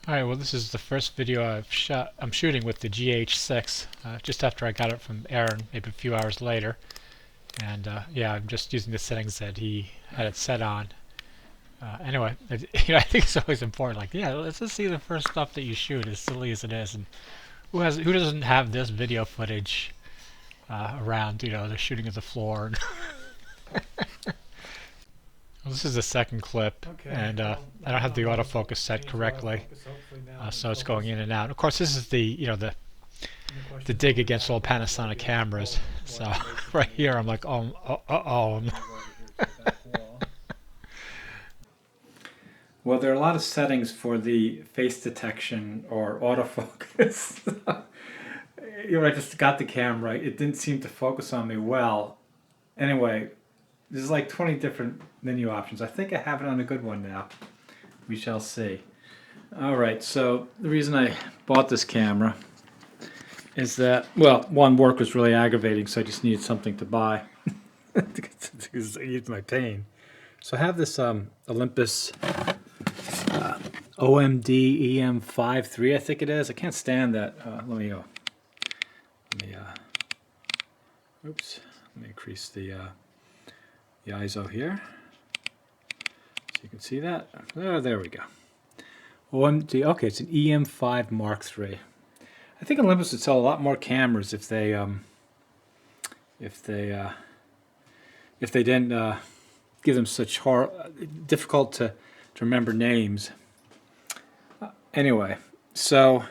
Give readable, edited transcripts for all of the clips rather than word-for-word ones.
Alright, well this is the first video I'm shooting with the GH6, just after I got it from Aaron, maybe a few hours later. And yeah, I'm just using the settings that he had it set on. Anyway, I think it's always important, like, yeah, let's just see the first stuff that you shoot, as silly as it is. And who doesn't have this video footage around, the shooting of the floor. Well, this is the second clip, and I don't have the autofocus set correctly, so it's going in and out. Of course, this is the dig against all Panasonic cameras. So right here, I'm like, oh. Well, there are a lot of settings for the face detection or autofocus. I just got the camera. It didn't seem to focus on me well. Anyway, there's like 20 different menu options. I think I have it on a good one now. We shall see. Alright, so the reason I bought this camera is that, well, one, work was really aggravating, so I just needed something to buy. Because I used my pain. So I have this Olympus OMD EM53, I think it is. I can't stand that. Let me increase the ISO here, so you can see that. Oh, there we go. OMD. Okay, it's an EM5 Mark III. I think Olympus would sell a lot more cameras if they didn't give them such difficult to remember names. Anyway, so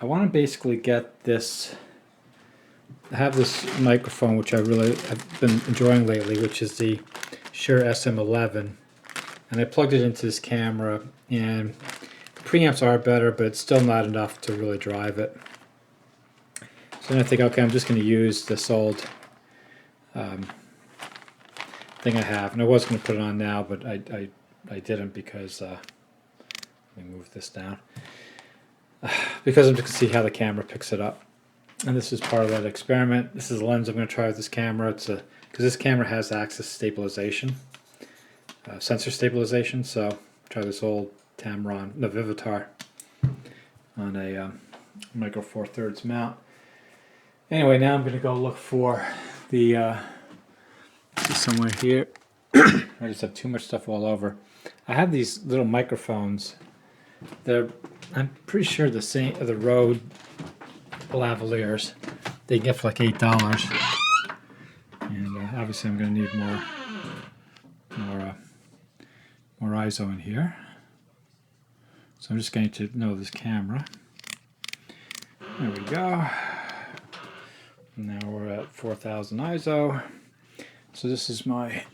I want to basically get this. I have this microphone which I've been enjoying lately, which is the Shure SM11, and I plugged it into this camera, and the preamps are better, but it's still not enough to really drive it. So then I think, okay, I'm just going to use this old thing I have, and I was going to put it on now, but I didn't because let me move this down, because I'm just going to see how the camera picks it up. And this is part of that experiment. This is the lens I'm going to try with this camera. It's because this camera has axis stabilization, sensor stabilization. So try this old Tamron, no, Vivitar, on a Micro Four Thirds mount. Anyway, now I'm going to go look for the somewhere here. I just have too much stuff all over. I have these little microphones. I'm pretty sure the same, the Rode lavaliers. They get for like $8, and obviously I'm going to need more ISO in here. So I'm just going to know this camera. There we go. Now we're at 4000 ISO. So this is my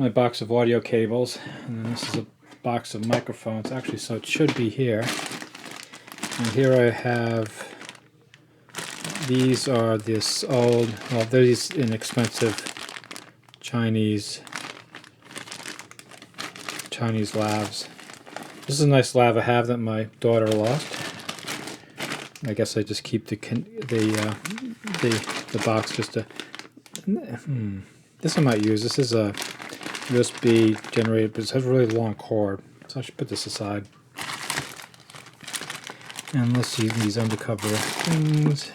box of audio cables, and then this is a box of microphones. Actually, so it should be here. And here I have, these are this old, well, they're these inexpensive Chinese lavs. This is a nice lav I have that my daughter lost. I guess I just keep the box just to. This I might use. This is a USB generated, but it has a really long cord, so I should put this aside. And let's see these undercover things.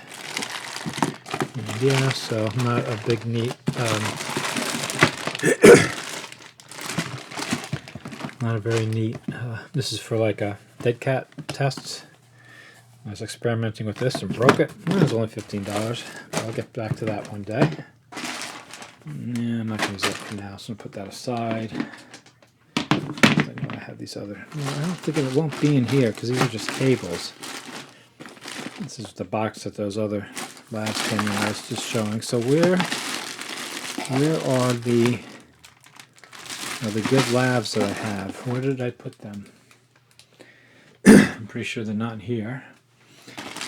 And yeah, so not a big neat, not a very neat. This is for like a dead cat tests. I was experimenting with this and broke it. It was only $15. I'll get back to that one day. Yeah, I'm not going to use that for now, so I'm going to put that aside. I know I have these other. Well, I don't think it won't be in here because these are just cables. This is the box that those other labs came in. I was just showing. So where are the good labs that I have? Where did I put them? I'm pretty sure they're not in here.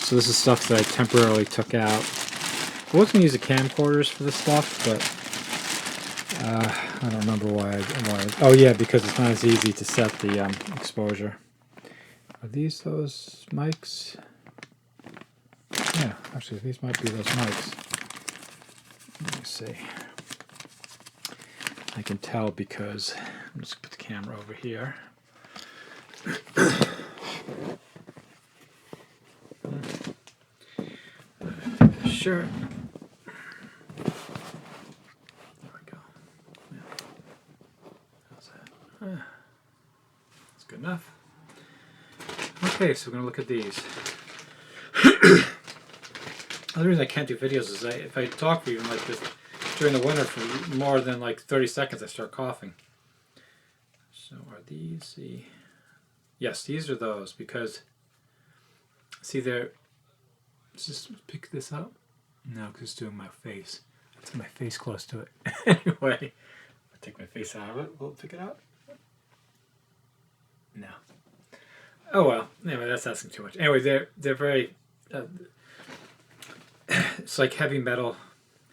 So this is stuff that I temporarily took out. I was going to use the camcorders for this stuff, but I don't remember why. Oh yeah, because it's not as easy to set the exposure. Are these those mics? Yeah, actually these might be those mics. Let me see. I can tell because I'm just put the camera over here. Sure. There we go. Yeah. How's that? That's good enough. Okay, so we're going to look at these. The other reason I can't do videos is if I talk for even like this during the winter for more than like 30 seconds, I start coughing. So are these the... Yes, these are those, because see there... Let's just pick this up. No, because it's doing my face. I took my face close to it. Anyway, I'll take my face out of it. Will it pick it out? No. Oh well. Anyway, that's asking too much. Anyway, they're very... it's like heavy metal.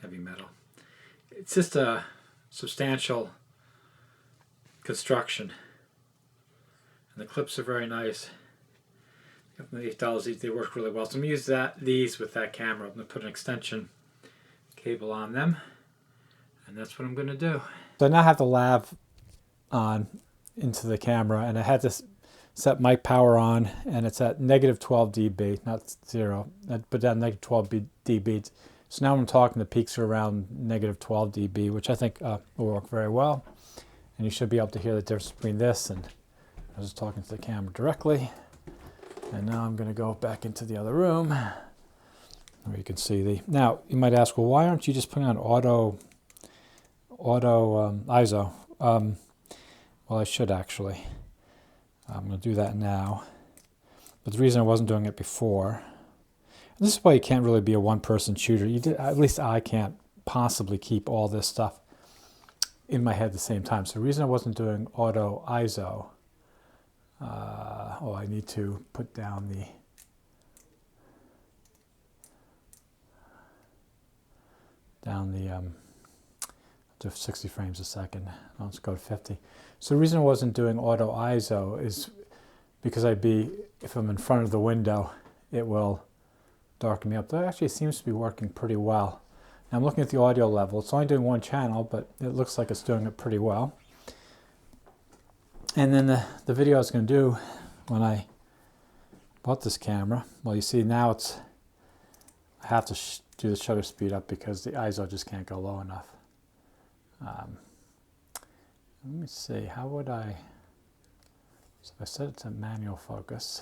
Heavy metal. It's just a substantial construction. And the clips are very nice. $8, they work really well. So I'm going to use these with that camera. I'm going to put an extension cable on them. And that's what I'm going to do. So I now have the lav on into the camera, and I had this set mic power on, and it's at negative 12 dB, not 0. I put down negative 12 dB. So now when I'm talking, the peaks are around negative 12 dB, which I think will work very well. And you should be able to hear the difference between this and I was just talking to the camera directly. And now I'm going to go back into the other room where you can see the... Now, you might ask, well, why aren't you just putting on auto ISO? Well, I should actually. I'm going to do that now. But the reason I wasn't doing it before... And this is why you can't really be a one-person shooter. At least I can't possibly keep all this stuff in my head at the same time. So the reason I wasn't doing auto ISO... I need to put down to 60 frames a second. Let's go to 50. So the reason I wasn't doing auto ISO is because if I'm in front of the window, it will darken me up. That actually seems to be working pretty well. Now I'm looking at the audio level. It's only doing one channel, but it looks like it's doing it pretty well. And then the video I was going to do when I bought this camera, well, you see now I have to do the shutter speed up because the ISO just can't go low enough. Let me see, how would I... So if I set it to manual focus.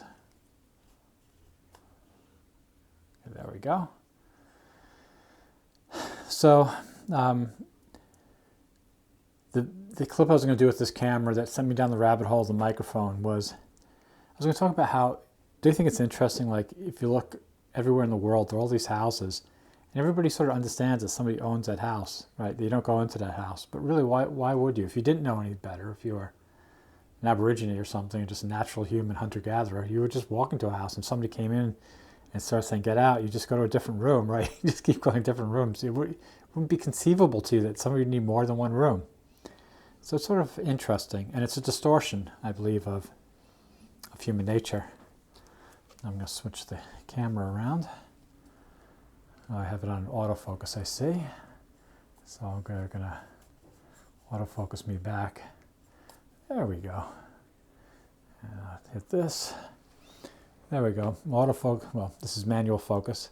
Okay, there we go. So the clip I was going to do with this camera that sent me down the rabbit hole of the microphone was, I was going to talk about how, do you think it's interesting, like if you look everywhere in the world, there are all these houses, and everybody sort of understands that somebody owns that house, right? You don't go into that house. But really, why would you? If you didn't know any better, if you were an Aborigine or something, just a natural human hunter-gatherer, you would just walk into a house and somebody came in and started saying, get out, you just go to a different room, right? You just keep going to different rooms. It wouldn't be conceivable to you that somebody would need more than one room. So it's sort of interesting, and it's a distortion, I believe, of human nature. I'm going to switch the camera around. I have it on autofocus, I see. So I'm going to autofocus me back. There we go. And I'll hit this. There we go. Autofocus. Well, this is manual focus.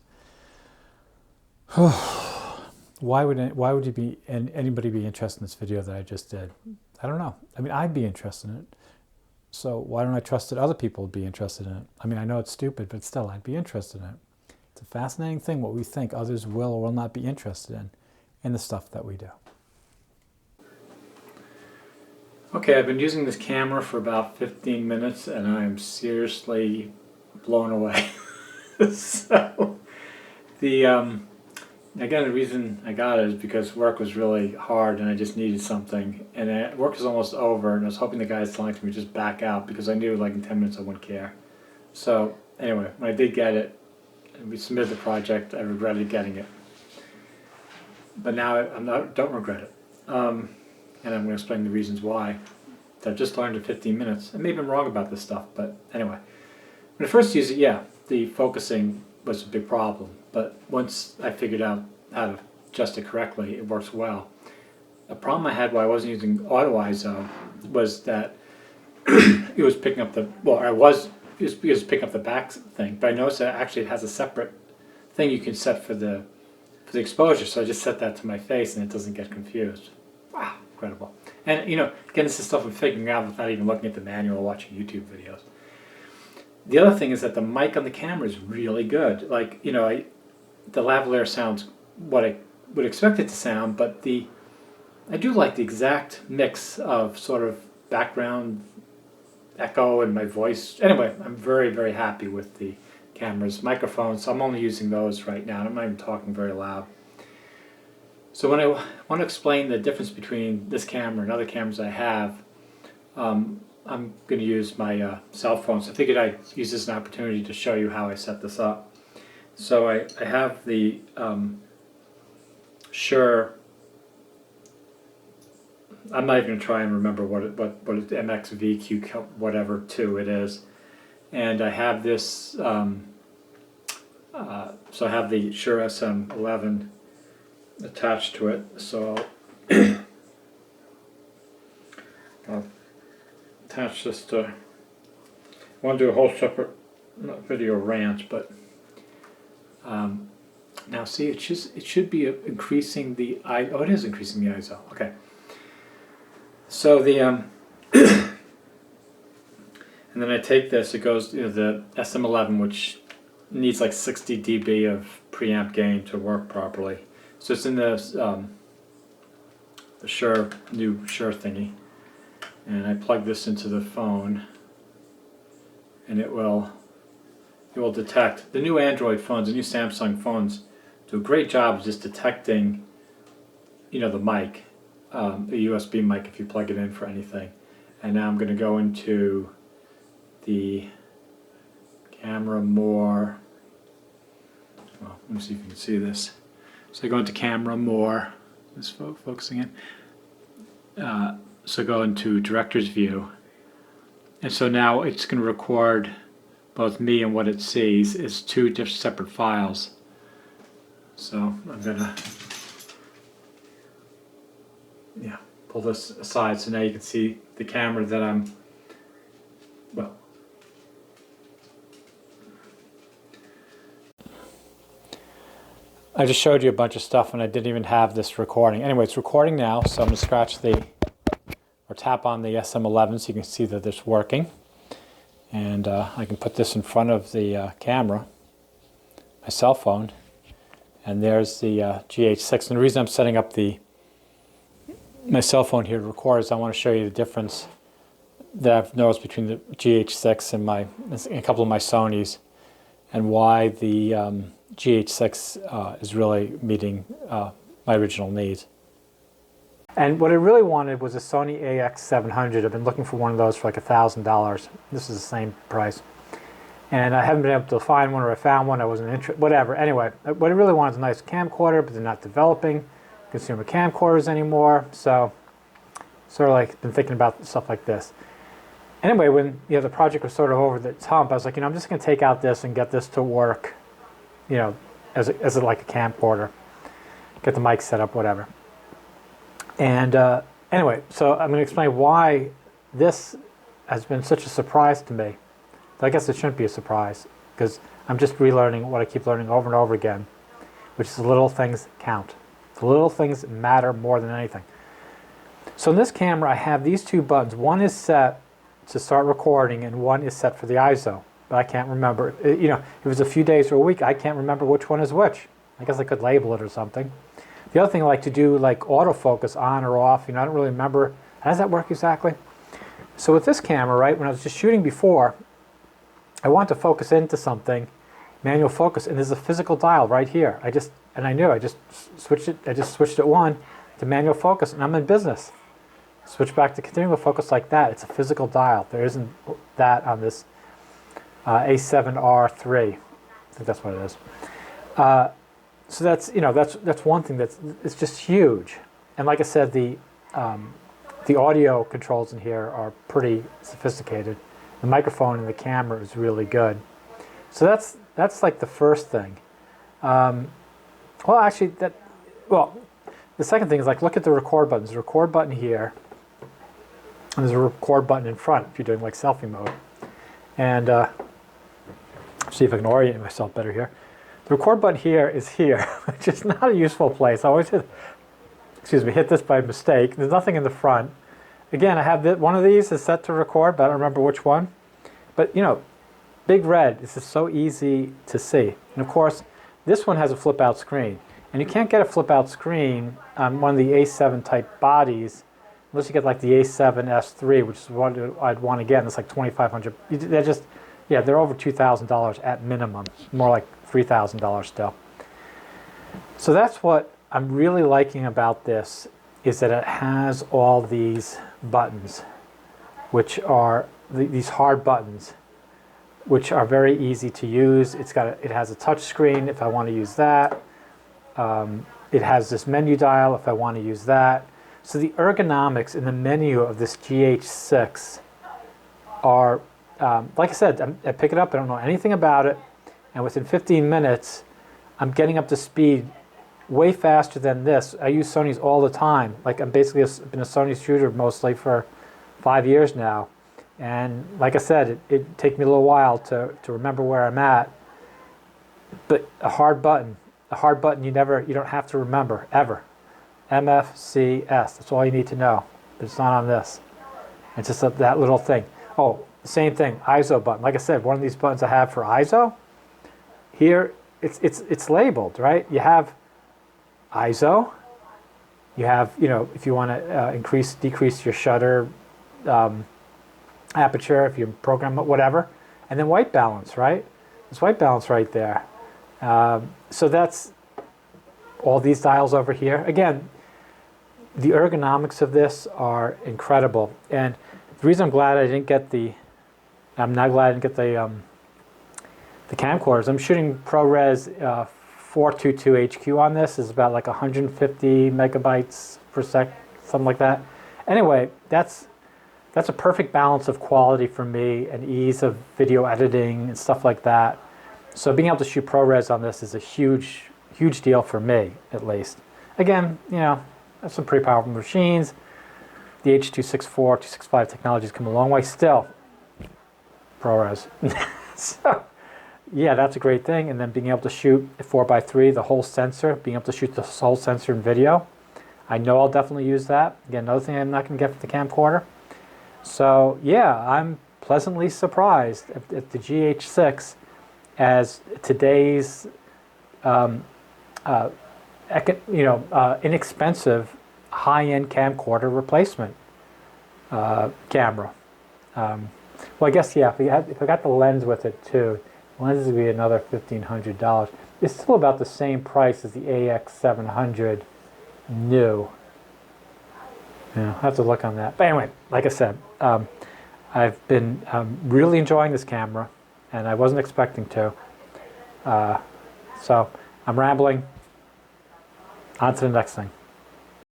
Why would anybody be interested in this video that I just did? I don't know. I mean, I'd be interested in it. So why don't I trust that other people would be interested in it? I mean, I know it's stupid, but still, I'd be interested in it. It's a fascinating thing what we think others will or will not be interested in the stuff that we do. Okay, I've been using this camera for about 15 minutes, and I'm seriously blown away. So, again, the reason I got it is because work was really hard and I just needed something. And work is almost over, and I was hoping the guys telling me just back out because I knew like in 10 minutes I wouldn't care. So anyway, when I did get it, and we submitted the project, I regretted getting it. But now I don't regret it. And I'm going to explain the reasons why. I've just learned in 15 minutes. I may have been wrong about this stuff, but anyway. When I first used it, yeah, the focusing was a big problem. But once I figured out how to adjust it correctly, it works well. A problem I had while I wasn't using auto ISO was that it was picking up the, well, it was picking up the back thing, but I noticed that actually it has a separate thing you can set for the exposure, so I just set that to my face and it doesn't get confused. Wow, incredible. And you know, again, this is stuff I'm figuring out without even looking at the manual or watching YouTube videos. The other thing is that the mic on the camera is really good. Like, you know, the lavalier sounds what I would expect it to sound, but I do like the exact mix of sort of background echo and my voice. Anyway, I'm very, very happy with the camera's microphones, so I'm only using those right now. I'm not even talking very loud. So when I want to explain the difference between this camera and other cameras I have, I'm going to use my cell phone. So I figured I'd use this as an opportunity to show you how I set this up. So I have the Shure. I'm not even going to try and remember what MXVQ whatever 2 it is. And I have this, so I have the Shure SM11 attached to it. So I'll attach this to, I want to do a whole separate video rant, but now see, it should be increasing the oh, it is increasing the ISO. Okay. So the and then I take this. It goes, you know, the SM11, which needs like 60 dB of preamp gain to work properly. So it's in this the new Shure thingy, and I plug this into the phone, and it will detect. The new Android phones, the new Samsung phones, do a great job of just detecting, you know, the mic, the USB mic if you plug it in for anything. And now I'm going to go into the camera more. Well, let me see if you can see this. So I go into camera more. This focusing in. So go into director's view, and so now it's going to record both me and what it sees is two different separate files. So I'm gonna pull this aside, so now you can see the camera that I'm, well, I just showed you a bunch of stuff and I didn't even have this recording. Anyway, it's recording now, so I'm going to scratch or tap on the SM11 so you can see that it's working. And I can put this in front of the camera, my cell phone, and there's the GH6. And the reason I'm setting up my cell phone here to record is I want to show you the difference that I've noticed between the GH6 and a couple of my Sonys, and why the GH6 is really meeting my original needs. And what I really wanted was a Sony AX700. I've been looking for one of those for like $1,000. This is the same price. And I haven't been able to find one, or I found one, I wasn't interested, whatever. Anyway, what I really wanted is a nice camcorder, but they're not developing consumer camcorders anymore. So, sort of like been thinking about stuff like this. Anyway, when the project was sort of over the hump, I was like, I'm just going to take out this and get this to work, as like a camcorder. Get the mic set up, whatever. And anyway, so I'm going to explain why this has been such a surprise to me. I guess it shouldn't be a surprise, because I'm just relearning what I keep learning over and over again, which is the little things count. The little things matter more than anything. So in this camera, I have these two buttons. One is set to start recording, and one is set for the ISO. But I can't remember. If it was a few days or a week, I can't remember which one is which. I guess I could label it or something. The other thing I like to do, like autofocus on or off, I don't really remember. How does that work exactly? So with this camera, right, when I was just shooting before, I want to focus into something, manual focus, and there's a physical dial right here. I just switched it one to manual focus, and I'm in business. Switch back to continual focus like that. It's a physical dial. There isn't that on this A7R3. I think that's what it is. So that's one thing it's just huge. And like I said, the audio controls in here are pretty sophisticated. The microphone and the camera is really good. So that's like the first thing. The second thing is, like, look at the record buttons. The record button here And there's a record button in front if you're doing like selfie mode. And see if I can orient myself better here. The record button here is here, which is not a useful place. I always hit this by mistake. There's nothing in the front. Again, I have one of these is set to record, but I don't remember which one. But you know, big red, this is so easy to see. And of course, this one has a flip out screen. And you can't get a flip out screen on one of the A7 type bodies unless you get like the A7 S3, which is what I'd want to get, and it's like $2,500. They're just, yeah, they're over $2,000 at minimum. More like $3,000 still. So that's what I'm really liking about this, is that it has all these buttons, which are these hard buttons, which are very easy to use. It has a touch screen if I want to use that. It has this menu dial if I want to use that. So the ergonomics in the menu of this GH6 are, like I said, I pick it up, I don't know anything about it, and within 15 minutes, I'm getting up to speed way faster than this. I use Sony's all the time. Like I'm basically been a Sony shooter mostly for 5 years now. And like I said, it takes me a little while to remember where I'm at. But a hard button you don't have to remember, ever. MFCS, that's all you need to know. But it's not on this. It's just that little thing. Oh, same thing, ISO button. Like I said, one of these buttons I have for ISO, here it's labeled, right? You have ISO, you have, you know, if you want to decrease your shutter aperture, if you program it, whatever, and then white balance, right? There's white balance right there. So that's all these dials over here. Again, the ergonomics of this are incredible, and the reason I'm not glad I didn't get the camcorders. I'm shooting ProRes 422 HQ on this. Is about like 150 megabytes per sec, something like that. Anyway, that's a perfect balance of quality for me and ease of video editing and stuff like that. So being able to shoot ProRes on this is a huge deal for me, at least. Again, you know, that's some pretty powerful machines. The H.264, 265 technologies come a long way still. ProRes. So, yeah, that's a great thing. And then being able to shoot 4x3, the whole sensor, being able to shoot the whole sensor in video. I know I'll definitely use that. Again, another thing I'm not going to get from the camcorder. So, yeah, I'm pleasantly surprised at the GH6 as today's inexpensive high-end camcorder replacement camera. Well, I guess, yeah, if I got the lens with it too, the lens would be another $1,500. It's still about the same price as the AX700 new. Yeah, I'll have to look on that. But anyway, like I said, I've been really enjoying this camera, and I wasn't expecting to. So I'm rambling. On to the next thing.